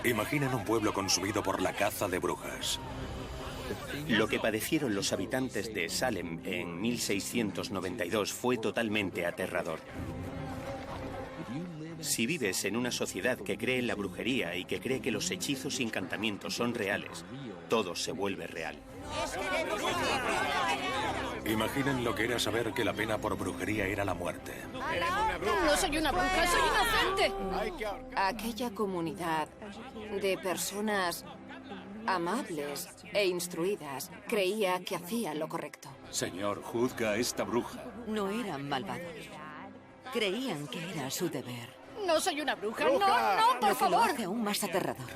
Imaginen un pueblo consumido por la caza de brujas. Lo que padecieron los habitantes de Salem en 1692 fue totalmente aterrador. Si vives en una sociedad que cree en la brujería y que cree que los hechizos y encantamientos son reales, todo se vuelve real. Imaginen lo que era saber que la pena por brujería era la muerte. No soy una bruja, soy inocente. Aquella comunidad de personas amables e instruidas creía que hacía lo correcto. Señor, juzga a esta bruja. No eran malvados. Creían que era su deber. No soy una bruja. No, no, por Lo que lo favor. hace aún más aterrador.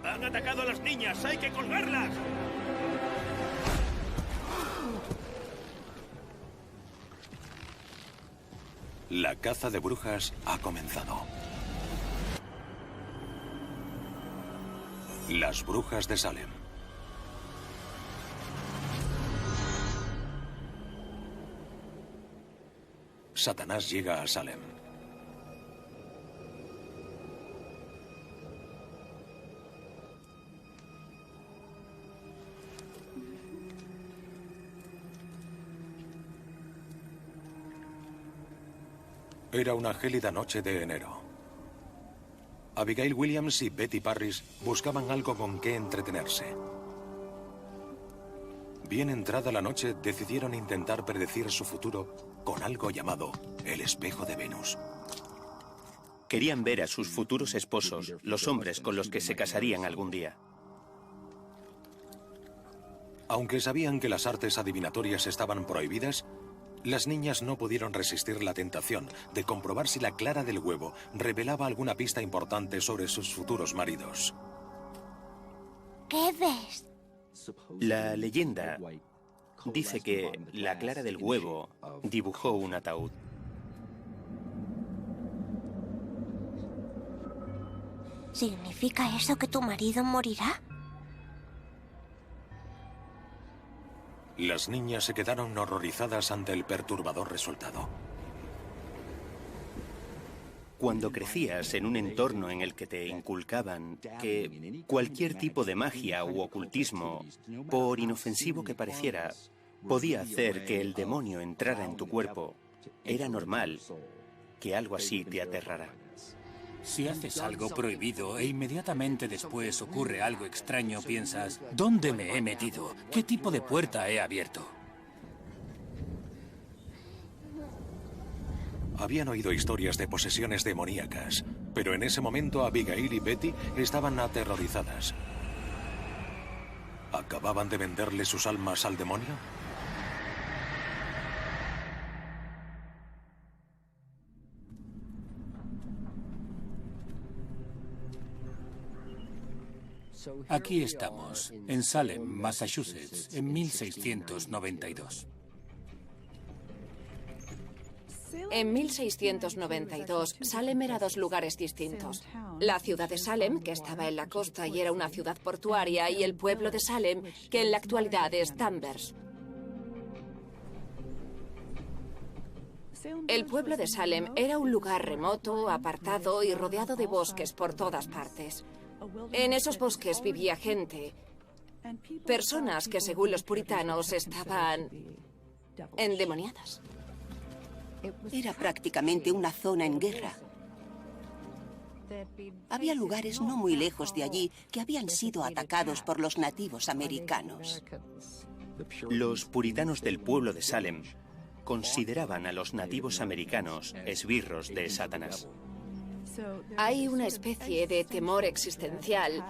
¡Han atacado a las niñas! ¡Hay que colgarlas! La caza de brujas ha comenzado. Las brujas de Salem. Satanás llega a Salem. Era una gélida noche de enero. Abigail Williams y Betty Parris buscaban algo con qué entretenerse. Bien entrada la noche, decidieron intentar predecir su futuro con algo llamado el espejo de Venus. Querían ver a sus futuros esposos, los hombres con los que se casarían algún día. Aunque sabían que las artes adivinatorias estaban prohibidas, las niñas no pudieron resistir la tentación de comprobar si la clara del huevo revelaba alguna pista importante sobre sus futuros maridos. ¿Qué ves? La leyenda dice que la clara del huevo dibujó un ataúd. ¿Significa eso que tu marido morirá? Las niñas se quedaron horrorizadas ante el perturbador resultado. Cuando crecías en un entorno en el que te inculcaban que cualquier tipo de magia u ocultismo, por inofensivo que pareciera, podía hacer que el demonio entrara en tu cuerpo, era normal que algo así te aterrara. Si haces algo prohibido e inmediatamente después ocurre algo extraño, piensas, ¿dónde me he metido? ¿Qué tipo de puerta he abierto? Habían oído historias de posesiones demoníacas, pero en ese momento Abigail y Betty estaban aterrorizadas. ¿Acababan de venderle sus almas al demonio? Aquí estamos, en Salem, Massachusetts, en 1692. En 1692, Salem era dos lugares distintos. La ciudad de Salem, que estaba en la costa y era una ciudad portuaria, y el pueblo de Salem, que en la actualidad es Danvers. El pueblo de Salem era un lugar remoto, apartado y rodeado de bosques por todas partes. En esos bosques vivía gente, personas que según los puritanos estaban endemoniadas. Era prácticamente una zona en guerra. Había lugares no muy lejos de allí que habían sido atacados por los nativos americanos. Los puritanos del pueblo de Salem consideraban a los nativos americanos esbirros de Satanás. Hay una especie de temor existencial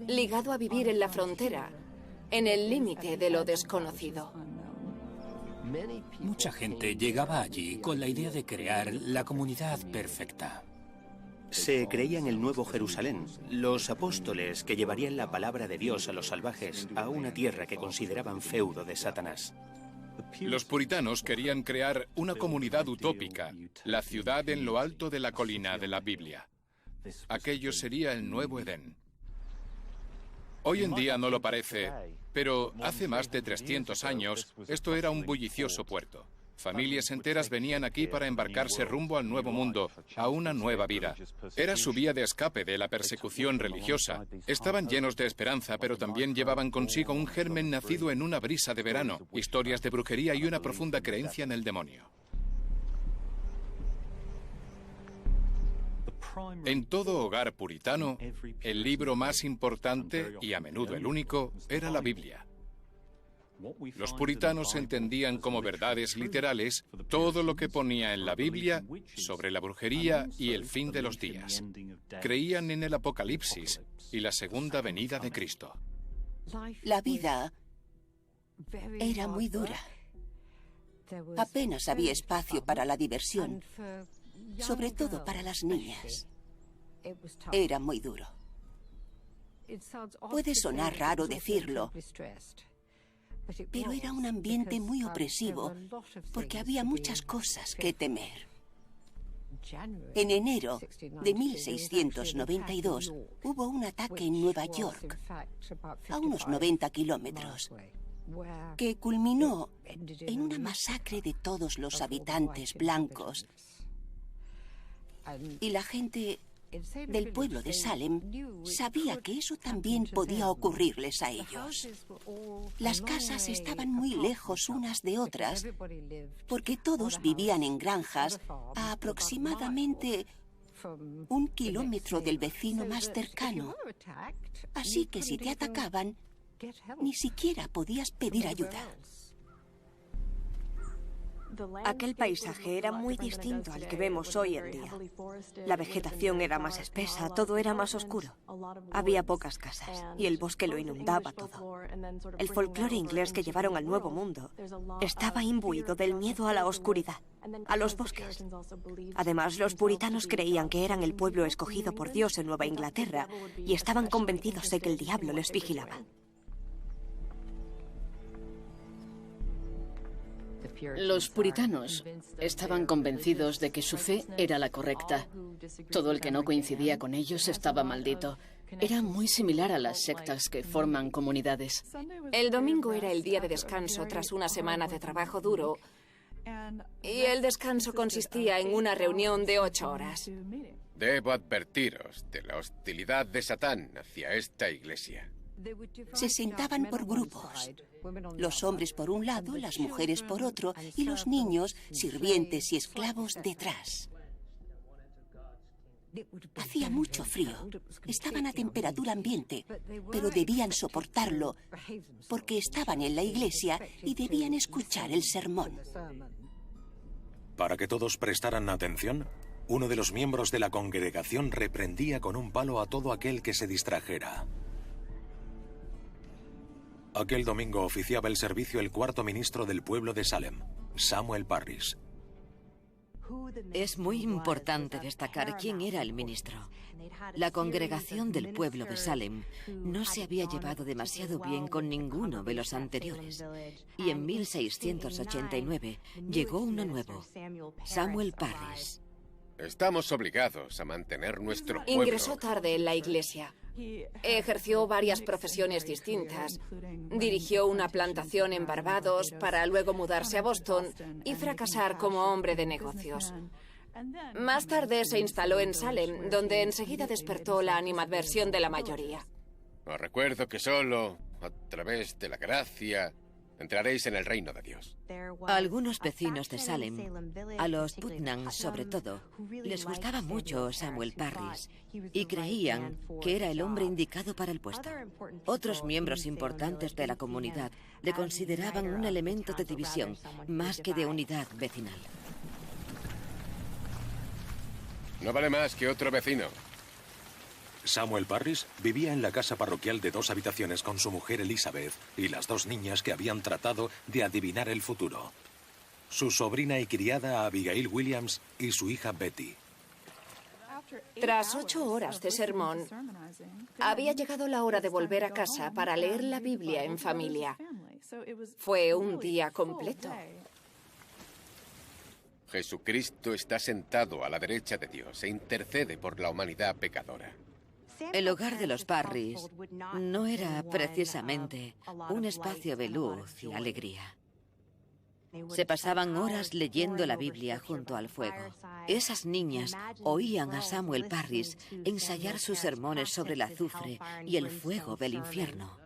ligado a vivir en la frontera, en el límite de lo desconocido. Mucha gente llegaba allí con la idea de crear la comunidad perfecta. Se creía en el Nuevo Jerusalén, los apóstoles que llevarían la palabra de Dios a los salvajes a una tierra que consideraban feudo de Satanás. Los puritanos querían crear una comunidad utópica, la ciudad en lo alto de la colina de la Biblia. Aquello sería el nuevo Edén. Hoy en día no lo parece, pero hace más de 300 años esto era un bullicioso puerto. Familias enteras venían aquí para embarcarse rumbo al nuevo mundo, a una nueva vida. Era su vía de escape de la persecución religiosa. Estaban llenos de esperanza, pero también llevaban consigo un germen nacido en una brisa de verano, historias de brujería y una profunda creencia en el demonio. En todo hogar puritano, el libro más importante, y a menudo el único, era la Biblia. Los puritanos entendían como verdades literales todo lo que ponía en la Biblia sobre la brujería y el fin de los días. Creían en el Apocalipsis y la segunda venida de Cristo. La vida era muy dura. Apenas había espacio para la diversión, sobre todo para las niñas. Era muy duro. Puede sonar raro decirlo, pero era un ambiente muy opresivo porque había muchas cosas que temer. En enero de 1692 hubo un ataque en Nueva York, a unos 90 kilómetros, que culminó en una masacre de todos los habitantes blancos. Y la gente del pueblo de Salem sabía que eso también podía ocurrirles a ellos. Las casas estaban muy lejos unas de otras, porque todos vivían en granjas a aproximadamente 1 kilómetro del vecino más cercano. Así que si te atacaban, ni siquiera podías pedir ayuda. Aquel paisaje era muy distinto al que vemos hoy en día. La vegetación era más espesa, todo era más oscuro. Había pocas casas y el bosque lo inundaba todo. El folclore inglés que llevaron al Nuevo Mundo estaba imbuido del miedo a la oscuridad, a los bosques. Además, los puritanos creían que eran el pueblo escogido por Dios en Nueva Inglaterra y estaban convencidos de que el diablo les vigilaba. Los puritanos estaban convencidos de que su fe era la correcta. Todo el que no coincidía con ellos estaba maldito. Era muy similar a las sectas que forman comunidades. El domingo era el día de descanso tras una semana de trabajo duro, y el descanso consistía en una reunión de 8 horas. Debo advertiros de la hostilidad de Satán hacia esta iglesia. Se sentaban por grupos. Los hombres por un lado, las mujeres por otro, y los niños, sirvientes y esclavos detrás. Hacía mucho frío. Estaban a temperatura ambiente, pero debían soportarlo porque estaban en la iglesia y debían escuchar el sermón. Para que todos prestaran atención, uno de los miembros de la congregación reprendía con un palo a todo aquel que se distrajera. Aquel domingo oficiaba el servicio el cuarto ministro del pueblo de Salem, Samuel Parris. Es muy importante destacar quién era el ministro. La congregación del pueblo de Salem no se había llevado demasiado bien con ninguno de los anteriores. Y en 1689 llegó uno nuevo, Samuel Parris. Estamos obligados a mantener nuestro pueblo. Ingresó tarde en la iglesia. Ejerció varias profesiones distintas. Dirigió una plantación en Barbados para luego mudarse a Boston y fracasar como hombre de negocios. Más tarde se instaló en Salem, donde enseguida despertó la animadversión de la mayoría. Os recuerdo que solo a través de la gracia entraréis en el reino de Dios. A algunos vecinos de Salem, a los Putnam sobre todo, les gustaba mucho Samuel Parris y creían que era el hombre indicado para el puesto. Otros miembros importantes de la comunidad le consideraban un elemento de división más que de unidad vecinal. No vale más que otro vecino. Samuel Parris vivía en la casa parroquial de 2 habitaciones con su mujer Elizabeth y las 2 niñas que habían tratado de adivinar el futuro. Su sobrina y criada Abigail Williams y su hija Betty. Tras 8 horas de sermón, había llegado la hora de volver a casa para leer la Biblia en familia. Fue un día completo. Jesucristo está sentado a la derecha de Dios e intercede por la humanidad pecadora. El hogar de los Parris no era precisamente un espacio de luz y alegría. Se pasaban horas leyendo la Biblia junto al fuego. Esas niñas oían a Samuel Parris ensayar sus sermones sobre el azufre y el fuego del infierno.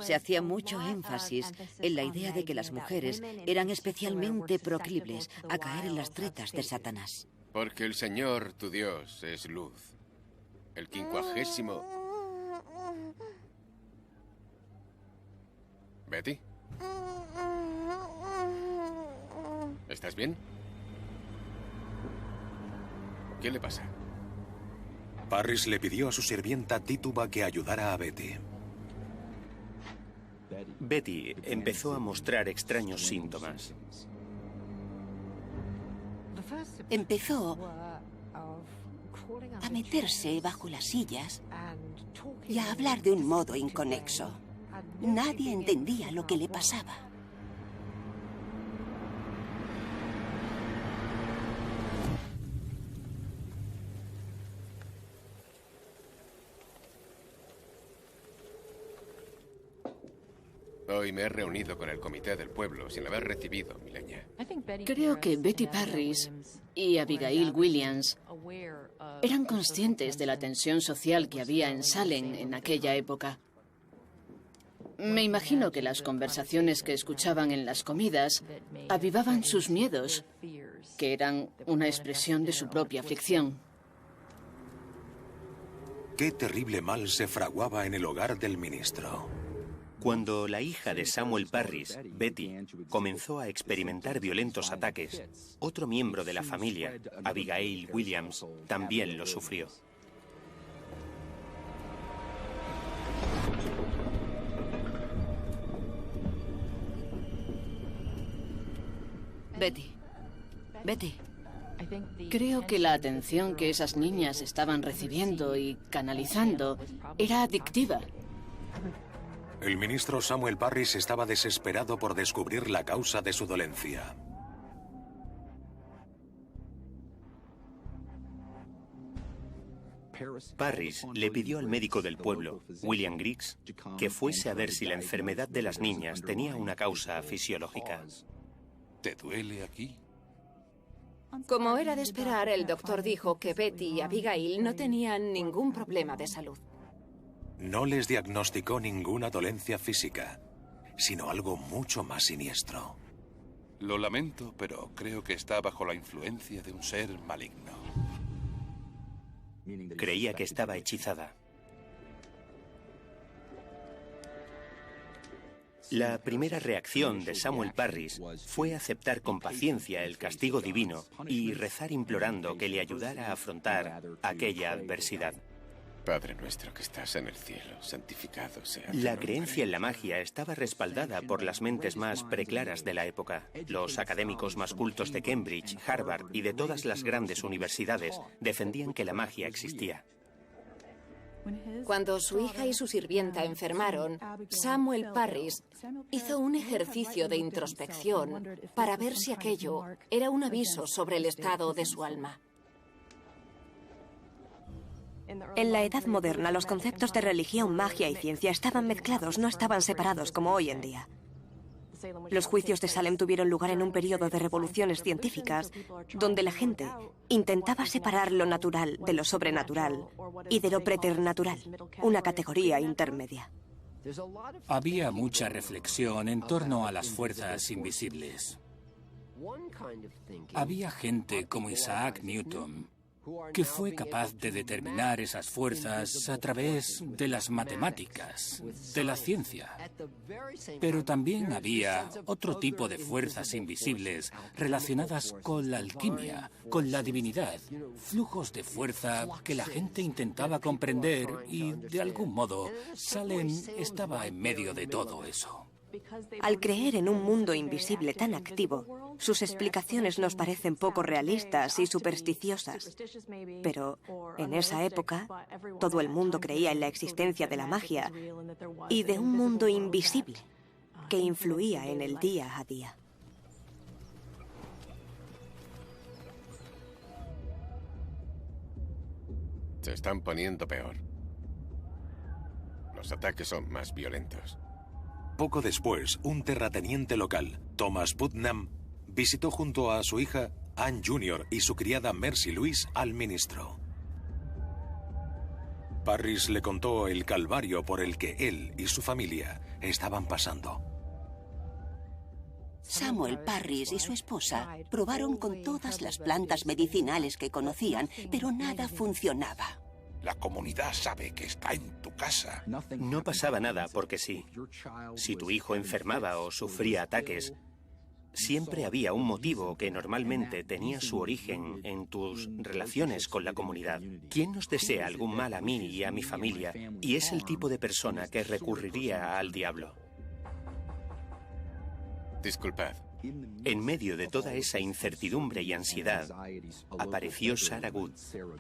Se hacía mucho énfasis en la idea de que las mujeres eran especialmente proclives a caer en las tretas de Satanás. Porque el Señor, tu Dios, es luz. El 50º... ¿Betty? ¿Estás bien? ¿Qué le pasa? Parris le pidió a su sirvienta Tituba que ayudara a Betty. Betty empezó a mostrar extraños síntomas. Empezó a meterse bajo las sillas y a hablar de un modo inconexo. Nadie entendía lo que le pasaba. Hoy me he reunido con el comité del pueblo sin haber recibido mi leña. Creo que Betty Parris y Abigail Williams eran conscientes de la tensión social que había en Salem en aquella época. Me imagino que las conversaciones que escuchaban en las comidas avivaban sus miedos, que eran una expresión de su propia aflicción. Qué terrible mal se fraguaba en el hogar del ministro. Cuando la hija de Samuel Parris, Betty, comenzó a experimentar violentos ataques, otro miembro de la familia, Abigail Williams, también lo sufrió. Betty. Creo que la atención que esas niñas estaban recibiendo y canalizando era adictiva. El ministro Samuel Parris estaba desesperado por descubrir la causa de su dolencia. Parris le pidió al médico del pueblo, William Griggs, que fuese a ver si la enfermedad de las niñas tenía una causa fisiológica. ¿Te duele aquí? Como era de esperar, el doctor dijo que Betty y Abigail no tenían ningún problema de salud. No les diagnosticó ninguna dolencia física, sino algo mucho más siniestro. Lo lamento, pero creo que está bajo la influencia de un ser maligno. Creía que estaba hechizada. La primera reacción de Samuel Parris fue aceptar con paciencia el castigo divino y rezar implorando que le ayudara a afrontar aquella adversidad. Padre nuestro que estás en el cielo, santificado sea tu La nombre. creencia en la magia estaba respaldada por las mentes más preclaras de la época. Los académicos más cultos de Cambridge, Harvard y de todas las grandes universidades defendían que la magia existía. Cuando su hija y su sirvienta enfermaron, Samuel Parris hizo un ejercicio de introspección para ver si aquello era un aviso sobre el estado de su alma. En la Edad Moderna, los conceptos de religión, magia y ciencia estaban mezclados, no estaban separados como hoy en día. Los juicios de Salem tuvieron lugar en un periodo de revoluciones científicas, donde la gente intentaba separar lo natural de lo sobrenatural y de lo preternatural, una categoría intermedia. Había mucha reflexión en torno a las fuerzas invisibles. Había gente como Isaac Newton, que fue capaz de determinar esas fuerzas a través de las matemáticas, de la ciencia. Pero también había otro tipo de fuerzas invisibles relacionadas con la alquimia, con la divinidad, flujos de fuerza que la gente intentaba comprender y, de algún modo, Salem estaba en medio de todo eso. Al creer en un mundo invisible tan activo, sus explicaciones nos parecen poco realistas y supersticiosas. Pero en esa época, todo el mundo creía en la existencia de la magia y de un mundo invisible que influía en el día a día. Se están poniendo peor. Los ataques son más violentos. Poco después, un terrateniente local, Thomas Putnam, visitó junto a su hija Anne Jr. y su criada Mercy Louise al ministro. Parris le contó el calvario por el que él y su familia estaban pasando. Samuel Parris y su esposa probaron con todas las plantas medicinales que conocían, pero nada funcionaba. La comunidad sabe que está en tu casa. No pasaba nada porque sí. Si tu hijo enfermaba o sufría ataques, siempre había un motivo que normalmente tenía su origen en tus relaciones con la comunidad. ¿Quién nos desea algún mal a mí y a mi familia? Y es el tipo de persona que recurriría al diablo. Disculpad. En medio de toda esa incertidumbre y ansiedad, apareció Sarah Good,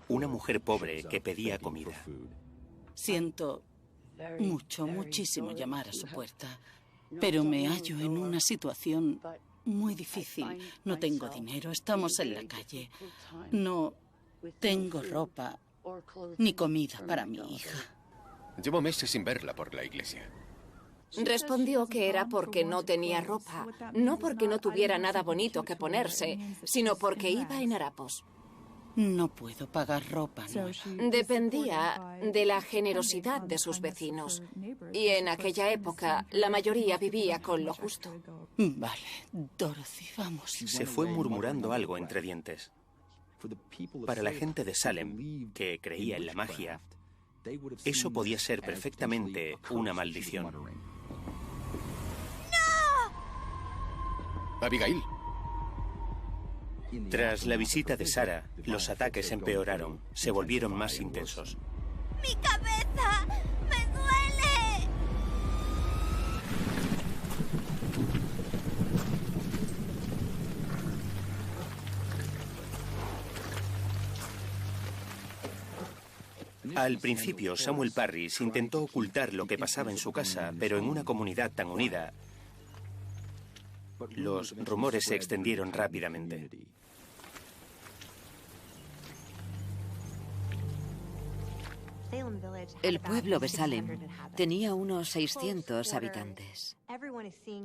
una mujer pobre que pedía comida. Siento muchísimo llamar a su puerta, pero me hallo en una situación muy difícil. No tengo dinero, estamos en la calle. No tengo ropa ni comida para mi hija. Llevo meses sin verla por la iglesia. Respondió que era porque no tenía ropa, no porque no tuviera nada bonito que ponerse, sino porque iba en harapos. No puedo pagar ropa nueva. Dependía de la generosidad de sus vecinos. Y en aquella época, la mayoría vivía con lo justo. Vale, Dorothy, vamos. Se fue murmurando algo entre dientes. Para la gente de Salem, que creía en la magia, eso podía ser perfectamente una maldición. Abigail. Tras la visita de Sarah, los ataques empeoraron, se volvieron más intensos. ¡Mi cabeza! ¡Me duele! Al principio, Samuel Parris intentó ocultar lo que pasaba en su casa, pero en una comunidad tan unida, los rumores se extendieron rápidamente. El pueblo de Salem tenía unos 600 habitantes.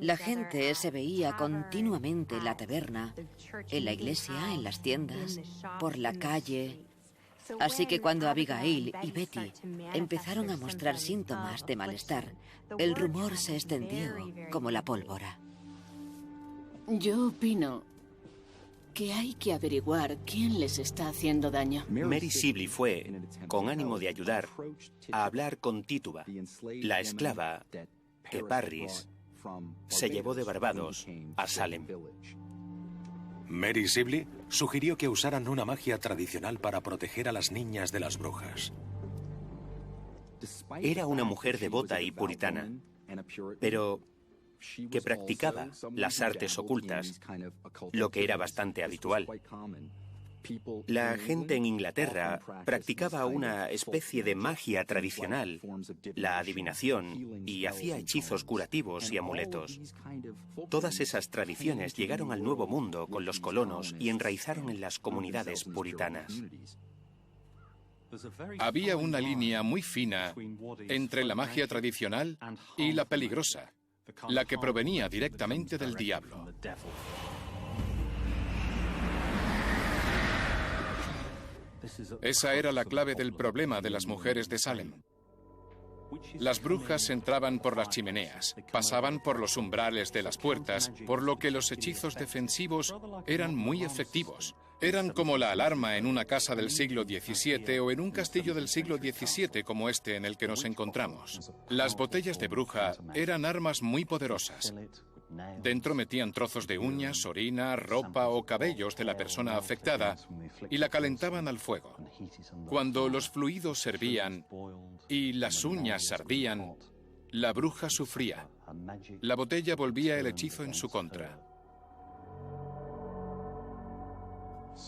La gente se veía continuamente en la taberna, en la iglesia, en las tiendas, por la calle. Así que cuando Abigail y Betty empezaron a mostrar síntomas de malestar, el rumor se extendió como la pólvora. Yo opino que hay que averiguar quién les está haciendo daño. Mary Sibley fue, con ánimo de ayudar, a hablar con Tituba, la esclava que Parris se llevó de Barbados a Salem. Mary Sibley sugirió que usaran una magia tradicional para proteger a las niñas de las brujas. Era una mujer devota y puritana, pero que practicaba las artes ocultas, lo que era bastante habitual. La gente en Inglaterra practicaba una especie de magia tradicional, la adivinación, y hacía hechizos curativos y amuletos. Todas esas tradiciones llegaron al Nuevo Mundo con los colonos y enraizaron en las comunidades puritanas. Había una línea muy fina entre la magia tradicional y la peligrosa, la que provenía directamente del diablo. Esa era la clave del problema de las mujeres de Salem. Las brujas entraban por las chimeneas, pasaban por los umbrales de las puertas, por lo que los hechizos defensivos eran muy efectivos. Eran como la alarma en una casa del siglo XVII o en un castillo del siglo XVII como este en el que nos encontramos. Las botellas de bruja eran armas muy poderosas. Dentro metían trozos de uñas, orina, ropa o cabellos de la persona afectada y la calentaban al fuego. Cuando los fluidos hervían y las uñas ardían, la bruja sufría. La botella volvía el hechizo en su contra.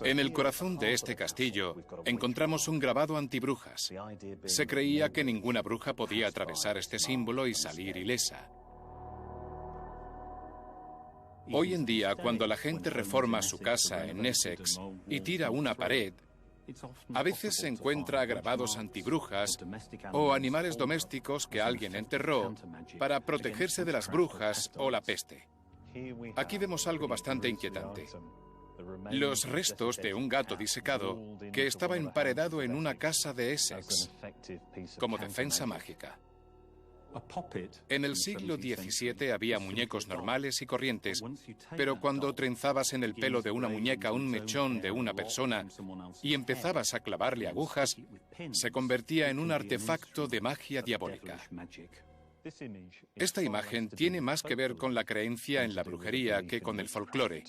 En el corazón de este castillo encontramos un grabado antibrujas. Se creía que ninguna bruja podía atravesar este símbolo y salir ilesa. Hoy en día, cuando la gente reforma su casa en Essex y tira una pared, A veces se encuentra grabados antibrujas o animales domésticos que alguien enterró para protegerse de las brujas o la peste. Aquí vemos algo bastante inquietante. Los restos de un gato disecado que estaba emparedado en una casa de Essex como defensa mágica. En el siglo XVII había muñecos normales y corrientes, pero cuando trenzabas en el pelo de una muñeca un mechón de una persona y empezabas a clavarle agujas, se convertía en un artefacto de magia diabólica. Esta imagen tiene más que ver con la creencia en la brujería que con el folclore.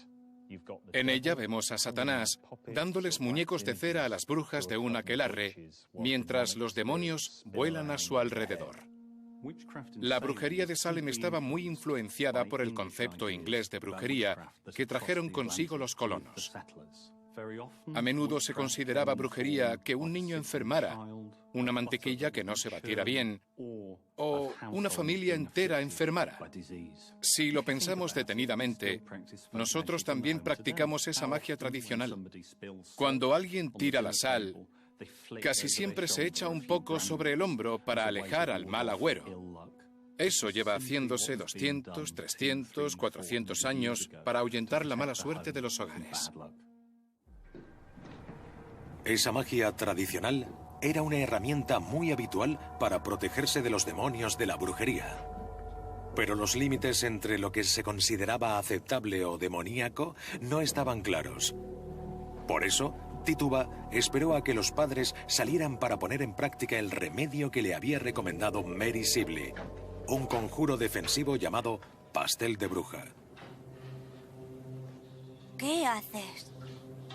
En ella vemos a Satanás dándoles muñecos de cera a las brujas de un aquelarre, mientras los demonios vuelan a su alrededor. La brujería de Salem estaba muy influenciada por el concepto inglés de brujería que trajeron consigo los colonos. A menudo se consideraba brujería que un niño enfermara, una mantequilla que no se batiera bien, o una familia entera enfermara. Si lo pensamos detenidamente, nosotros también practicamos esa magia tradicional. Cuando alguien tira la sal, casi siempre se echa un poco sobre el hombro para alejar al mal agüero. Eso lleva haciéndose 200, 300, 400 años para ahuyentar la mala suerte de los hogares. Esa magia tradicional era una herramienta muy habitual para protegerse de los demonios de la brujería. Pero los límites entre lo que se consideraba aceptable o demoníaco no estaban claros. Por eso, Tituba esperó a que los padres salieran para poner en práctica el remedio que le había recomendado Mary Sibley, un conjuro defensivo llamado pastel de bruja. ¿Qué haces?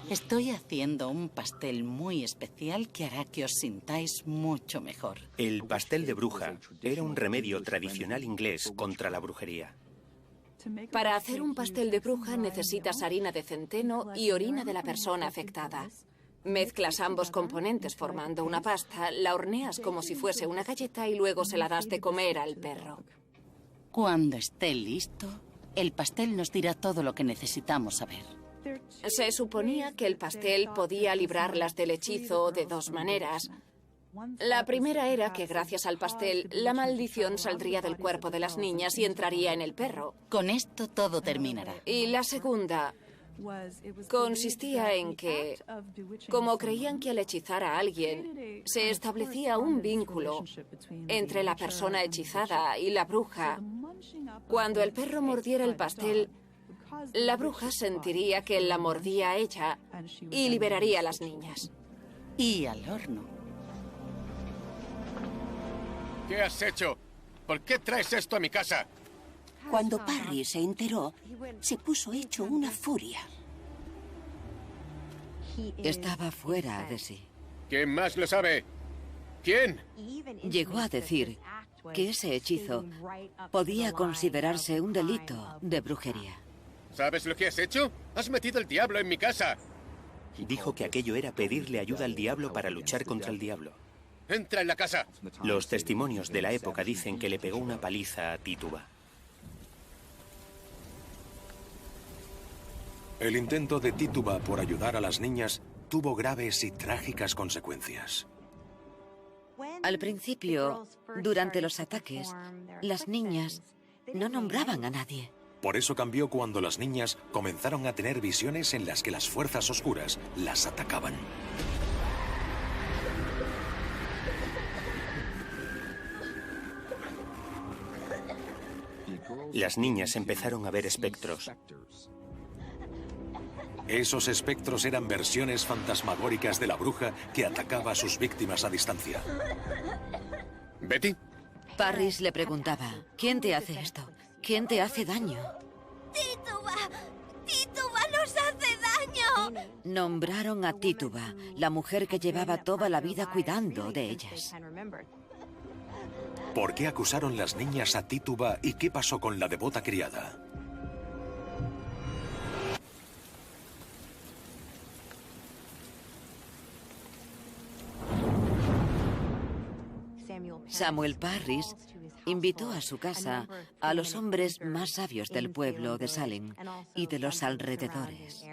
Estoy haciendo un pastel muy especial que hará que os sintáis mucho mejor. El pastel de bruja era un remedio tradicional inglés contra la brujería. Para hacer un pastel de bruja necesitas harina de centeno y orina de la persona afectada. Mezclas ambos componentes formando una pasta, la horneas como si fuese una galleta y luego se la das de comer al perro. Cuando esté listo, el pastel nos dirá todo lo que necesitamos saber. Se suponía que el pastel podía librarlas del hechizo de dos maneras. La primera era que gracias al pastel la maldición saldría del cuerpo de las niñas y entraría en el perro. Con esto todo terminará. Y la segunda consistía en que, como creían que al hechizar a alguien, se establecía un vínculo entre la persona hechizada y la bruja. Cuando el perro mordiera el pastel, la bruja sentiría que la mordía a ella y liberaría a las niñas. Y al horno. ¿Qué has hecho? ¿Por qué traes esto a mi casa? Cuando Parry se enteró, se puso hecho una furia. Estaba fuera de sí. ¿Quién más lo sabe? ¿Quién? Llegó a decir que ese hechizo podía considerarse un delito de brujería. ¿Sabes lo que has hecho? Has metido el diablo en mi casa. Dijo que aquello era pedirle ayuda al diablo para luchar contra el diablo. ¡Entra en la casa! Los testimonios de la época dicen que le pegó una paliza a Tituba. El intento de Tituba por ayudar a las niñas tuvo graves y trágicas consecuencias. Al principio, durante los ataques, las niñas no nombraban a nadie. Por eso cambió cuando las niñas comenzaron a tener visiones en las que las fuerzas oscuras las atacaban. Las niñas empezaron a ver espectros. Esos espectros eran versiones fantasmagóricas de la bruja que atacaba a sus víctimas a distancia. ¿Betty? Parris le preguntaba, ¿quién te hace esto? ¿Quién te hace daño? ¡Tituba! ¡Tituba nos hace daño! Nombraron a Tituba, la mujer que llevaba toda la vida cuidando de ellas. ¿Por qué acusaron las niñas a Tituba y qué pasó con la devota criada? Samuel Parris invitó a su casa a los hombres más sabios del pueblo de Salem y de los alrededores.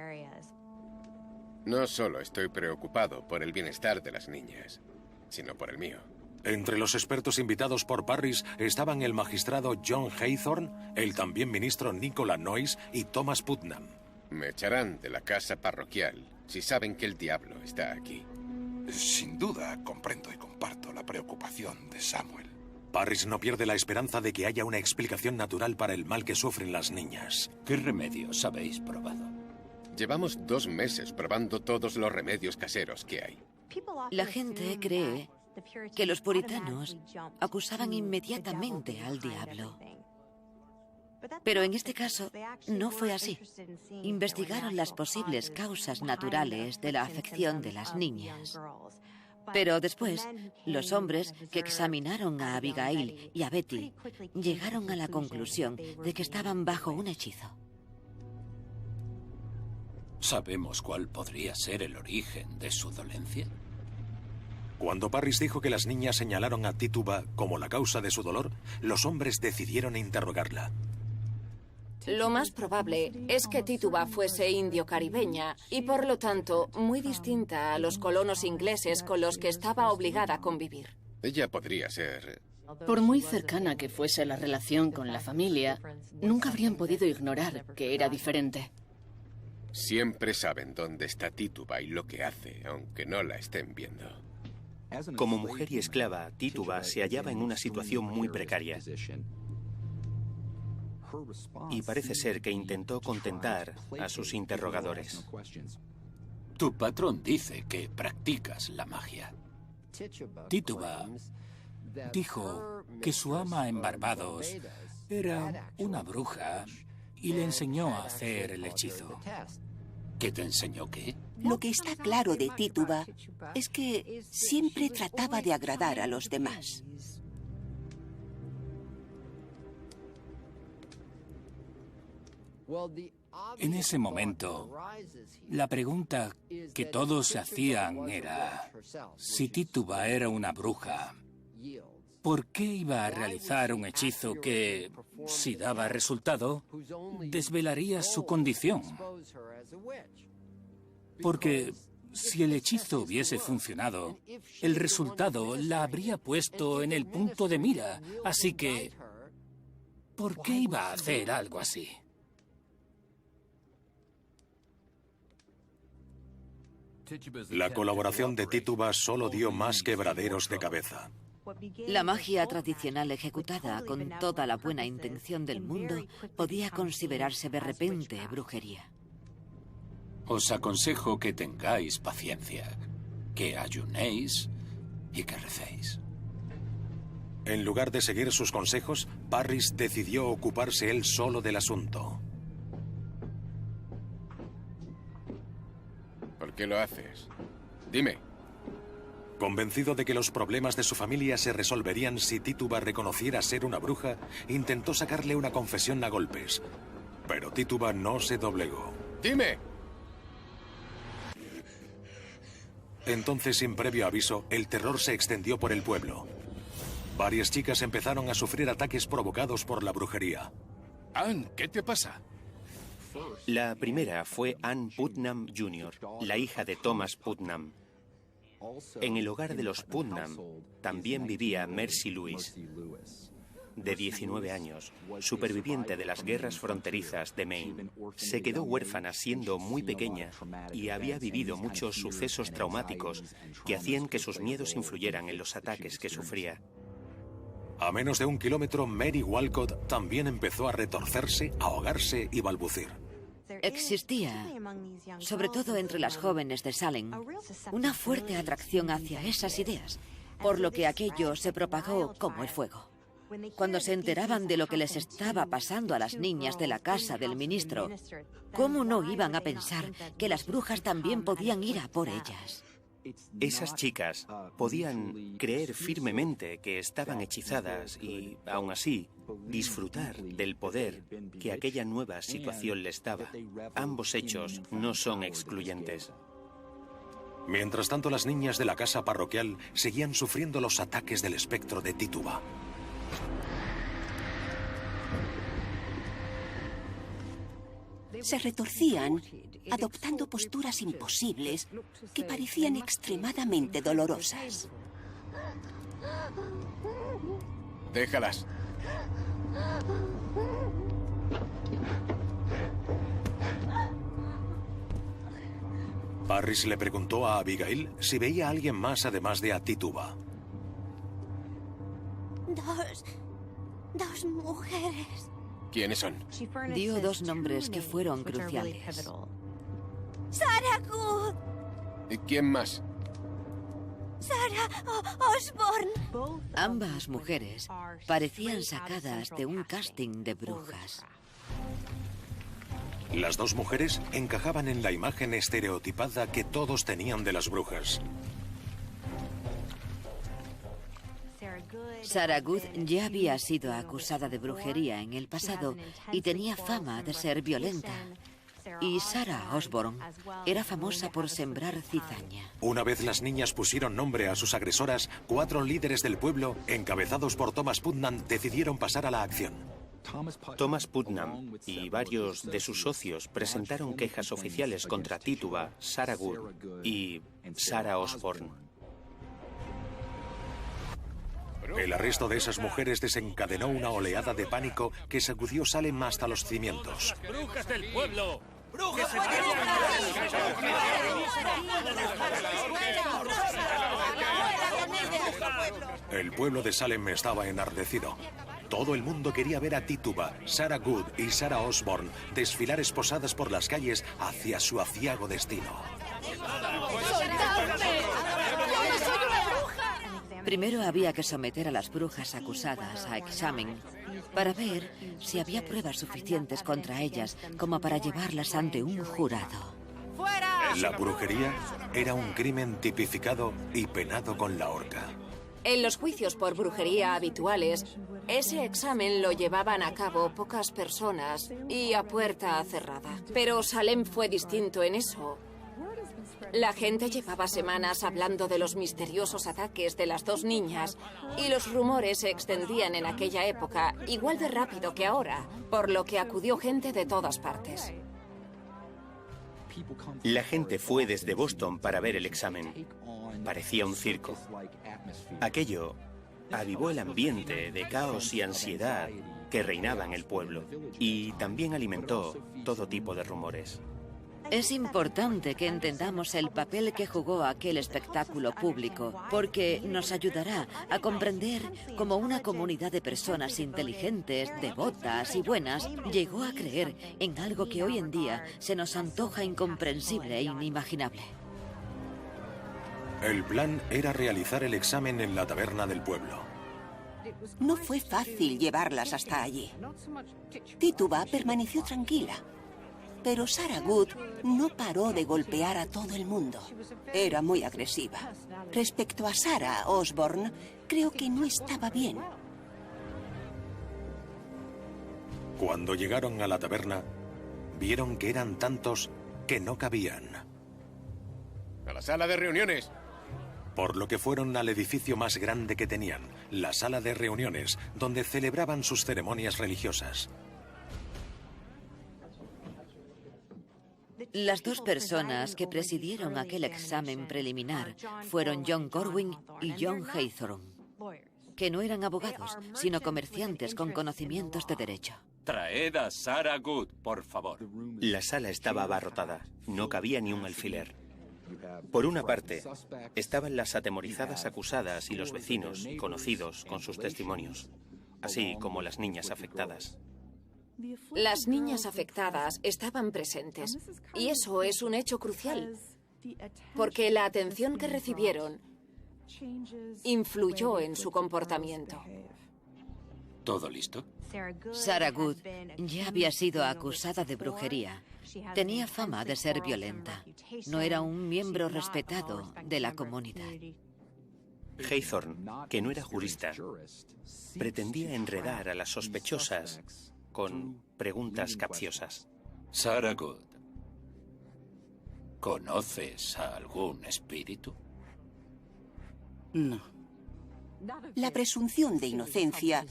No solo estoy preocupado por el bienestar de las niñas, sino por el mío. Entre los expertos invitados por Parris estaban el magistrado John Haythorne, el también ministro Nicola Noyes y Thomas Putnam. Me echarán de la casa parroquial si saben que el diablo está aquí. Sin duda, comprendo y comparto la preocupación de Samuel. Parris no pierde la esperanza de que haya una explicación natural para el mal que sufren las niñas. ¿Qué remedios habéis probado? Llevamos 2 meses probando todos los remedios caseros que hay. La gente cree que los puritanos acusaban inmediatamente al diablo. Pero en este caso no fue así. Investigaron las posibles causas naturales de la afección de las niñas. Pero después, los hombres que examinaron a Abigail y a Betty llegaron a la conclusión de que estaban bajo un hechizo. ¿Sabemos cuál podría ser el origen de su dolencia? Cuando Parris dijo que las niñas señalaron a Tituba como la causa de su dolor, los hombres decidieron interrogarla. Lo más probable es que Tituba fuese indio-caribeña y, por lo tanto, muy distinta a los colonos ingleses con los que estaba obligada a convivir. Ella podría ser... Por muy cercana que fuese la relación con la familia, nunca habrían podido ignorar que era diferente. Siempre saben dónde está Tituba y lo que hace, aunque no la estén viendo. Como mujer y esclava, Tituba se hallaba en una situación muy precaria. Y parece ser que intentó contentar a sus interrogadores. Tu patrón dice que practicas la magia. Tituba dijo que su ama en Barbados era una bruja y le enseñó a hacer el hechizo. ¿Qué te enseñó qué? Lo que está claro de Tituba es que siempre trataba de agradar a los demás. En ese momento, la pregunta que todos se hacían era, si Tituba era una bruja, ¿por qué iba a realizar un hechizo que, si daba resultado, desvelaría su condición? Porque si el hechizo hubiese funcionado, el resultado la habría puesto en el punto de mira. Así que, ¿por qué iba a hacer algo así? La colaboración de Tituba solo dio más quebraderos de cabeza. La magia tradicional ejecutada con toda la buena intención del mundo podía considerarse de repente brujería. Os aconsejo que tengáis paciencia, que ayunéis y que recéis. En lugar de seguir sus consejos, Parris decidió ocuparse él solo del asunto. ¿Por qué lo haces? Dime. Convencido de que los problemas de su familia se resolverían si Tituba reconociera ser una bruja, intentó sacarle una confesión a golpes. Pero Tituba no se doblegó. ¡Dime! Entonces, sin previo aviso, el terror se extendió por el pueblo. Varias chicas empezaron a sufrir ataques provocados por la brujería. Anne, ¿qué te pasa? La primera fue Ann Putnam Jr., la hija de Thomas Putnam. En el hogar de los Putnam también vivía Mercy Lewis, de 19 años, superviviente de las guerras fronterizas de Maine. Se quedó huérfana siendo muy pequeña y había vivido muchos sucesos traumáticos que hacían que sus miedos influyeran en los ataques que sufría. A menos de 1 kilómetro, Mary Walcott también empezó a retorcerse, ahogarse y balbucir. Existía, sobre todo entre las jóvenes de Salem, una fuerte atracción hacia esas ideas, por lo que aquello se propagó como el fuego. Cuando se enteraban de lo que les estaba pasando a las niñas de la casa del ministro, ¿cómo no iban a pensar que las brujas también podían ir a por ellas? Esas chicas podían creer firmemente que estaban hechizadas y, aún así, disfrutar del poder que aquella nueva situación les daba. Ambos hechos no son excluyentes. Mientras tanto, las niñas de la casa parroquial seguían sufriendo los ataques del espectro de Tituba. Se retorcían, adoptando posturas imposibles que parecían extremadamente dolorosas. Déjalas. Parris le preguntó a Abigail si veía a alguien más además de a Tituba. Dos mujeres. ¿Quiénes son? Dio 2 nombres que fueron cruciales. Sarah Good. ¿Y quién más? Sarah Osborne. Ambas mujeres parecían sacadas de un casting de brujas. Las 2 mujeres encajaban en la imagen estereotipada que todos tenían de las brujas. Sarah Good ya había sido acusada de brujería en el pasado y tenía fama de ser violenta. Y Sarah Osborne era famosa por sembrar cizaña. Una vez las niñas pusieron nombre a sus agresoras, 4 líderes del pueblo, encabezados por Thomas Putnam, decidieron pasar a la acción. Thomas Putnam y varios de sus socios presentaron quejas oficiales contra Tituba, Sarah Good y Sarah Osborne. El arresto de esas mujeres desencadenó una oleada de pánico que sacudió Salem hasta los cimientos. ¡Brujas del pueblo! ¡Brujas! El pueblo de Salem estaba enardecido. Todo el mundo quería ver a Tituba, Sarah Good y Sarah Osborne desfilar esposadas por las calles hacia su aciago destino. Primero había que someter a las brujas acusadas a examen para ver si había pruebas suficientes contra ellas como para llevarlas ante un jurado. La brujería era un crimen tipificado y penado con la horca. En los juicios por brujería habituales, ese examen lo llevaban a cabo pocas personas y a puerta cerrada. Pero Salem fue distinto en eso. La gente llevaba semanas hablando de los misteriosos ataques de las 2 niñas y los rumores se extendían en aquella época igual de rápido que ahora, por lo que acudió gente de todas partes. La gente fue desde Boston para ver el examen. Parecía un circo. Aquello avivó el ambiente de caos y ansiedad que reinaba en el pueblo y también alimentó todo tipo de rumores. Es importante que entendamos el papel que jugó aquel espectáculo público, porque nos ayudará a comprender cómo una comunidad de personas inteligentes, devotas y buenas llegó a creer en algo que hoy en día se nos antoja incomprensible e inimaginable. El plan era realizar el examen en la taberna del pueblo. No fue fácil llevarlas hasta allí. Tituba permaneció tranquila. Pero Sarah Good no paró de golpear a todo el mundo. Era muy agresiva. Respecto a Sarah Osborne, creo que no estaba bien. Cuando llegaron a la taberna, vieron que eran tantos que no cabían. ¡A la sala de reuniones! Por lo que fueron al edificio más grande que tenían, la sala de reuniones, donde celebraban sus ceremonias religiosas. Las 2 personas que presidieron aquel examen preliminar fueron John Corwin y John Haythorne, que no eran abogados, sino comerciantes con conocimientos de derecho. Traed a Sarah Good, por favor. La sala estaba abarrotada. No cabía ni un alfiler. Por una parte, estaban las atemorizadas acusadas y los vecinos, conocidos con sus testimonios, así como las niñas afectadas. Las niñas afectadas estaban presentes, y eso es un hecho crucial, porque la atención que recibieron influyó en su comportamiento. ¿Todo listo? Sarah Good ya había sido acusada de brujería. Tenía fama de ser violenta. No era un miembro respetado de la comunidad. Haythorne, que no era jurista, pretendía enredar a las sospechosas con preguntas capciosas. Sarah Good, ¿conoces a algún espíritu? No. La presunción de inocencia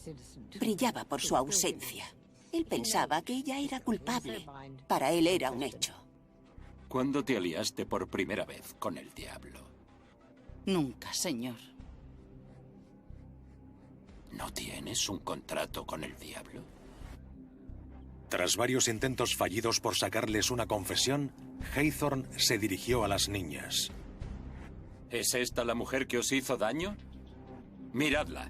brillaba por su ausencia. Él pensaba que ella era culpable. Para él era un hecho. ¿Cuándo te aliaste por primera vez con el diablo? Nunca, señor. ¿No tienes un contrato con el diablo? Tras varios intentos fallidos por sacarles una confesión, Haythorne se dirigió a las niñas. ¿Es esta la mujer que os hizo daño? Miradla.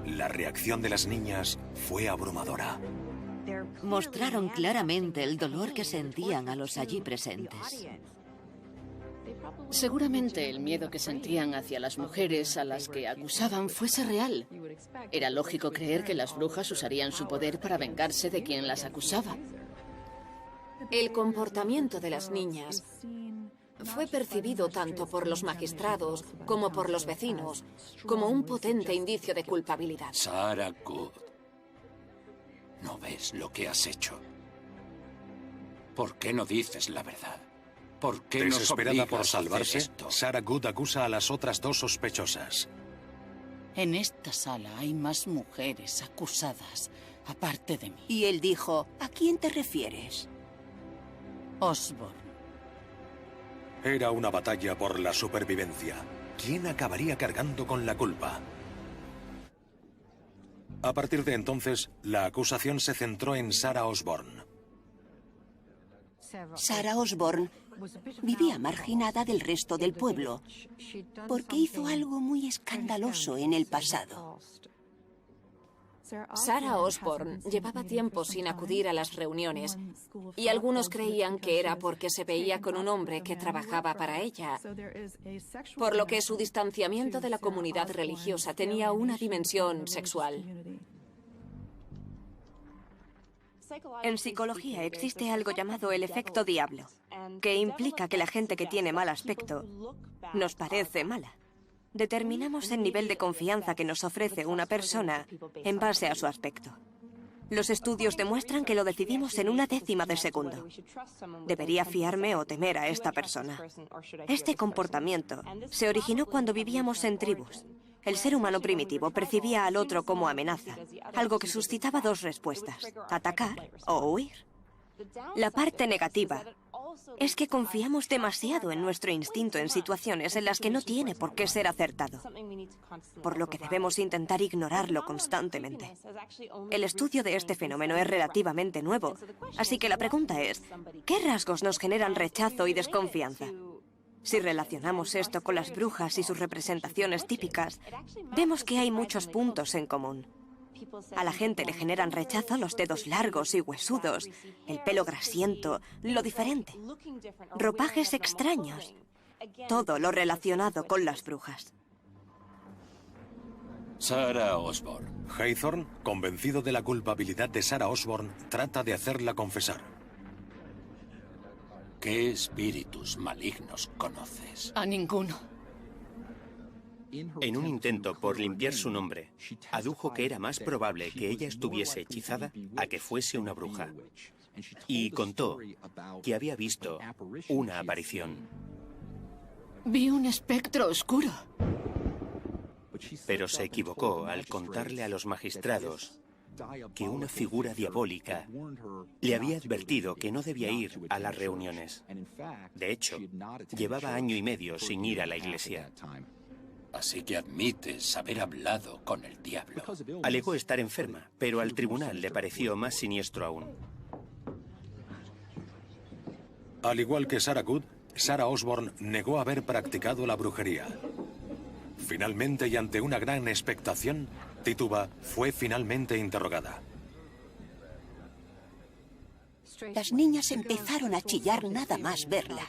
La reacción de las niñas fue abrumadora. Mostraron claramente el dolor que sentían a los allí presentes. Seguramente el miedo que sentían hacia las mujeres a las que acusaban fuese real. Era lógico creer que las brujas usarían su poder para vengarse de quien las acusaba. El comportamiento de las niñas fue percibido tanto por los magistrados como por los vecinos como un potente indicio de culpabilidad. Sarah Good, ¿no ves lo que has hecho? ¿Por qué no dices la verdad? ¿Por qué nos Desesperada obligas por a hacer salvarse, esto? Sarah Good acusa a las otras dos sospechosas. En esta sala hay más mujeres acusadas, aparte de mí. Y él dijo, ¿a quién te refieres? Osborne. Era una batalla por la supervivencia. ¿Quién acabaría cargando con la culpa? A partir de entonces, la acusación se centró en Sarah Osborne. Sarah Osborne vivía marginada del resto del pueblo porque hizo algo muy escandaloso en el pasado. Sarah Osborne llevaba tiempo sin acudir a las reuniones y algunos creían que era porque se veía con un hombre que trabajaba para ella, por lo que su distanciamiento de la comunidad religiosa tenía una dimensión sexual. En psicología existe algo llamado el efecto diablo, que implica que la gente que tiene mal aspecto nos parece mala. Determinamos el nivel de confianza que nos ofrece una persona en base a su aspecto. Los estudios demuestran que lo decidimos en una décima de segundo. ¿Debería fiarme o temer a esta persona? Este comportamiento se originó cuando vivíamos en tribus. El ser humano primitivo percibía al otro como amenaza, algo que suscitaba dos respuestas, atacar o huir. La parte negativa es que confiamos demasiado en nuestro instinto en situaciones en las que no tiene por qué ser acertado, por lo que debemos intentar ignorarlo constantemente. El estudio de este fenómeno es relativamente nuevo, así que la pregunta es, ¿qué rasgos nos generan rechazo y desconfianza? Si relacionamos esto con las brujas y sus representaciones típicas, vemos que hay muchos puntos en común. A la gente le generan rechazo los dedos largos y huesudos, el pelo grasiento, lo diferente, ropajes extraños, todo lo relacionado con las brujas. Sarah Osborne. Haythorne, convencido de la culpabilidad de Sarah Osborne, trata de hacerla confesar. ¿Qué espíritus malignos conoces? A ninguno. En un intento por limpiar su nombre, adujo que era más probable que ella estuviese hechizada a que fuese una bruja. Y contó que había visto una aparición. Vi un espectro oscuro. Pero se equivocó al contarle a los magistrados que una figura diabólica le había advertido que no debía ir a las reuniones. De hecho, llevaba año y medio sin ir a la iglesia. Así que admites haber hablado con el diablo. Alegó estar enferma, pero al tribunal le pareció más siniestro aún. Al igual que Sarah Good, Sarah Osborne negó haber practicado la brujería. Finalmente, y ante una gran expectación, Tituba fue finalmente interrogada. Las niñas empezaron a chillar nada más verla.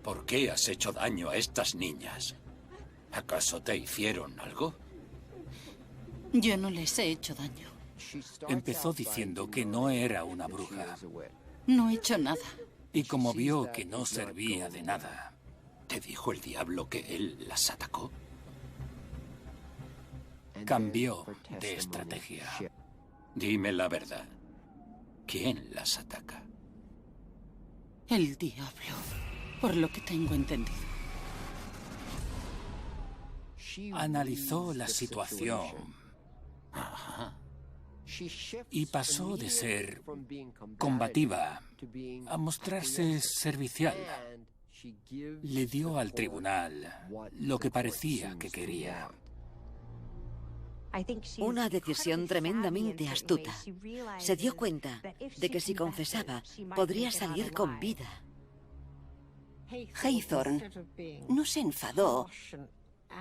¿Por qué has hecho daño a estas niñas? ¿Acaso te hicieron algo? Yo no les he hecho daño. Empezó diciendo que no era una bruja. No he hecho nada. Y como vio que no servía de nada... ¿Te dijo el diablo que él las atacó? Cambió de estrategia. Dime la verdad. ¿Quién las ataca? El diablo, por lo que tengo entendido. analizó la situación y pasó de ser combativa a mostrarse servicial. Le dio al tribunal lo que parecía que quería. Una decisión tremendamente astuta. Se dio cuenta de que si confesaba, podría salir con vida. Haythorne no se enfadó,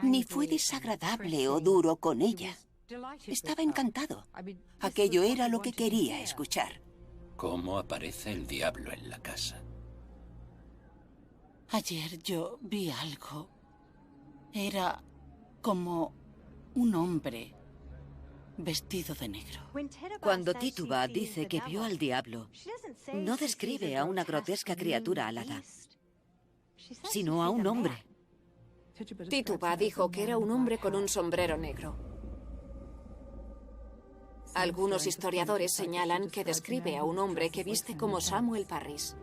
ni fue desagradable o duro con ella. Estaba encantado. Aquello era lo que quería escuchar. ¿Cómo aparece el diablo en la casa? Ayer yo vi algo. Era como un hombre vestido de negro. Cuando Tituba dice que vio al diablo, no describe a una grotesca criatura alada, sino a un hombre. Tituba dijo que era un hombre con un sombrero negro. Algunos historiadores señalan que describe a un hombre que viste como Samuel Parris.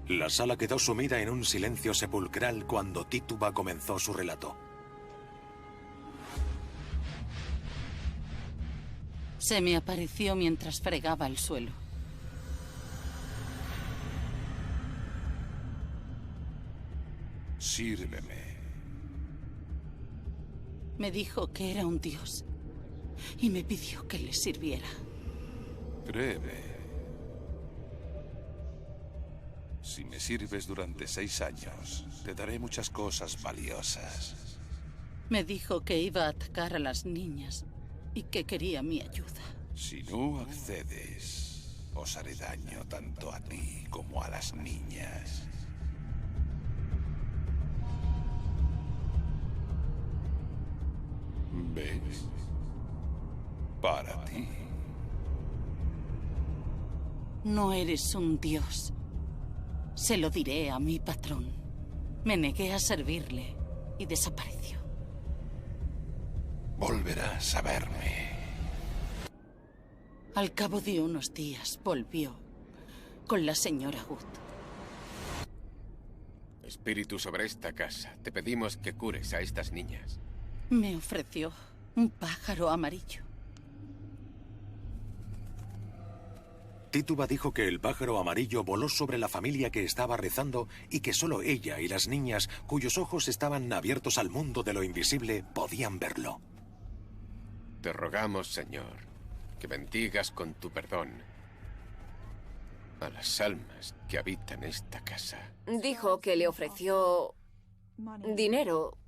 La sala quedó sumida en un silencio sepulcral cuando Tituba comenzó su relato. Se me apareció mientras fregaba el suelo. Sírveme. Me dijo que era un dios y me pidió que le sirviera. Créeme. Si me sirves durante 6 años, te daré muchas cosas valiosas. Me dijo que iba a atacar a las niñas y que quería mi ayuda. Si no accedes, os haré daño tanto a ti como a las niñas. ¿Ves? Para ti. No eres un dios. Se lo diré a mi patrón. Me negué a servirle y desapareció. Volverás a verme. Al cabo de unos días volvió con la señora Wood. Espíritu sobre esta casa, te pedimos que cures a estas niñas. Me ofreció un pájaro amarillo. Tituba dijo que el pájaro amarillo voló sobre la familia que estaba rezando y que solo ella y las niñas, cuyos ojos estaban abiertos al mundo de lo invisible, podían verlo. Te rogamos, Señor, que bendigas con tu perdón a las almas que habitan esta casa. Dijo que le ofreció dinero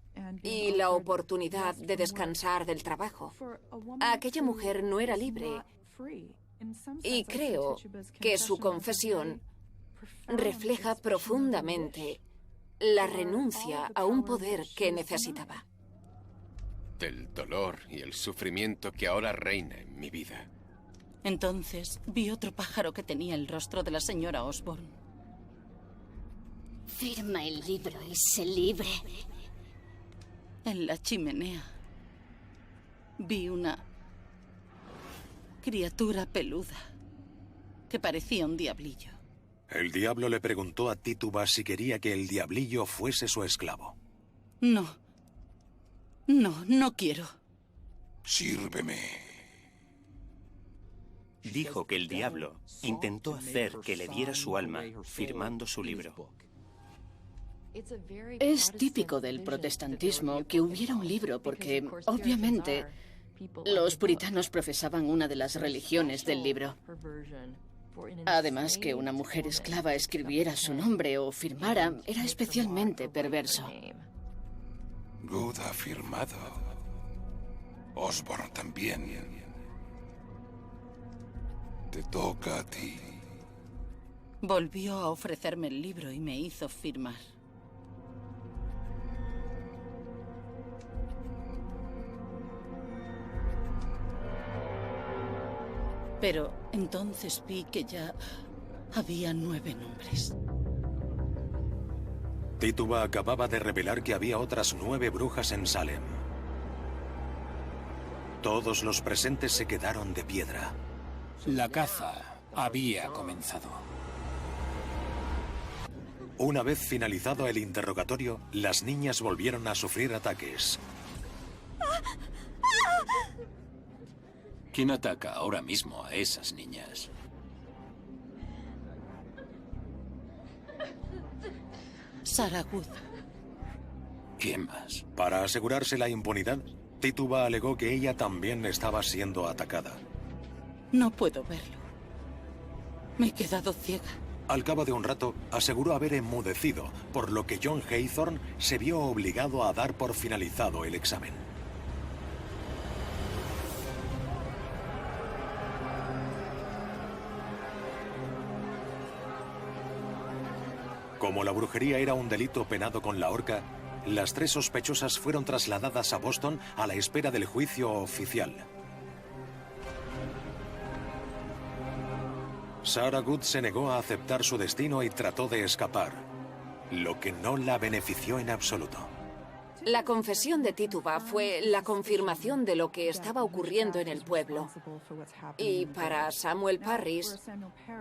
y la oportunidad de descansar del trabajo. Aquella mujer no era libre. Y creo que su confesión refleja profundamente la renuncia a un poder que necesitaba. Del dolor y el sufrimiento que ahora reina en mi vida. Entonces vi otro pájaro que tenía el rostro de la señora Osborne. Firma el libro y sé libre. En la chimenea vi una criatura peluda que parecía un diablillo. El diablo le preguntó a Tituba si quería que el diablillo fuese su esclavo. No. No quiero. Sírveme. Dijo que el diablo intentó hacer que le diera su alma firmando su libro. Es típico del protestantismo que hubiera un libro porque, obviamente, los puritanos profesaban una de las religiones del libro. Además, que una mujer esclava escribiera su nombre o firmara era especialmente perverso. Good ha firmado. Osborne también. Te toca a ti. Volvió a ofrecerme el libro y me hizo firmar. Pero entonces vi que ya había 9 nombres. Tituba acababa de revelar que había otras 9 brujas en Salem. Todos los presentes se quedaron de piedra. La caza había comenzado. Una vez finalizado el interrogatorio, las niñas volvieron a sufrir ataques. ¿Quién ataca ahora mismo a esas niñas? Sarah Wood. ¿Quién más? Para asegurarse la impunidad, Tituba alegó que ella también estaba siendo atacada. No puedo verlo. Me he quedado ciega. Al cabo de un rato, aseguró haber enmudecido, por lo que John Haythorne se vio obligado a dar por finalizado el examen. Como la brujería era un delito penado con la horca, las 3 sospechosas fueron trasladadas a Boston a la espera del juicio oficial. Sarah Good se negó a aceptar su destino y trató de escapar, lo que no la benefició en absoluto. La confesión de Tituba fue la confirmación de lo que estaba ocurriendo en el pueblo. Y para Samuel Parris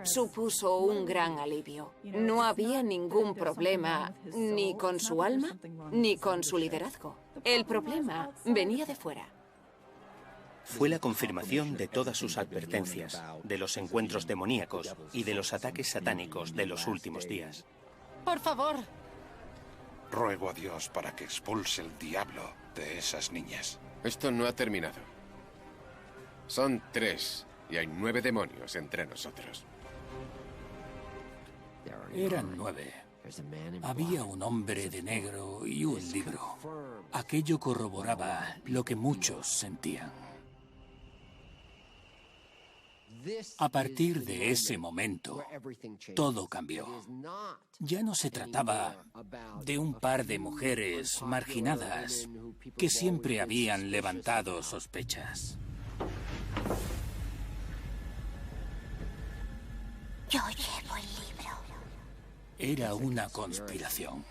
supuso un gran alivio. No había ningún problema ni con su alma ni con su liderazgo. El problema venía de fuera. Fue la confirmación de todas sus advertencias, de los encuentros demoníacos y de los ataques satánicos de los últimos días. Por favor. Ruego a Dios para que expulse el diablo de esas niñas. Esto no ha terminado. Son 3 y hay 9 demonios entre nosotros. Eran 9. Había un hombre de negro y un libro. Aquello corroboraba lo que muchos sentían. A partir de ese momento, todo cambió. Ya no se trataba de un par de mujeres marginadas que siempre habían levantado sospechas. Yo llevo el libro. Era una conspiración.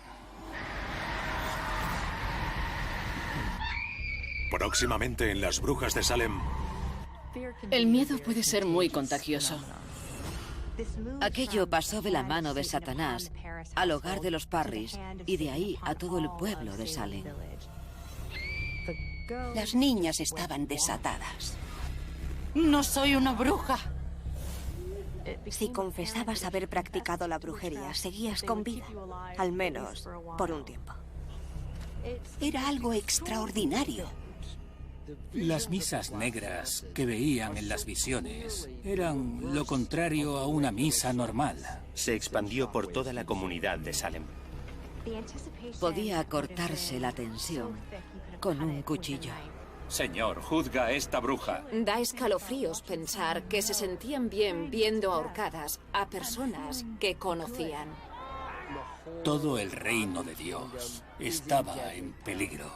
Próximamente en Las Brujas de Salem. El miedo puede ser muy contagioso. Aquello pasó de la mano de Satanás al hogar de los Parris y de ahí a todo el pueblo de Salem. Las niñas estaban desatadas. No soy una bruja. Si confesabas haber practicado la brujería, seguías con vida, al menos por un tiempo. Era algo extraordinario. Las misas negras que veían en las visiones eran lo contrario a una misa normal. Se expandió por toda la comunidad de Salem. Podía cortarse la tensión con un cuchillo. Señor, juzga a esta bruja. Da escalofríos pensar que se sentían bien viendo ahorcadas a personas que conocían. Todo el reino de Dios estaba en peligro.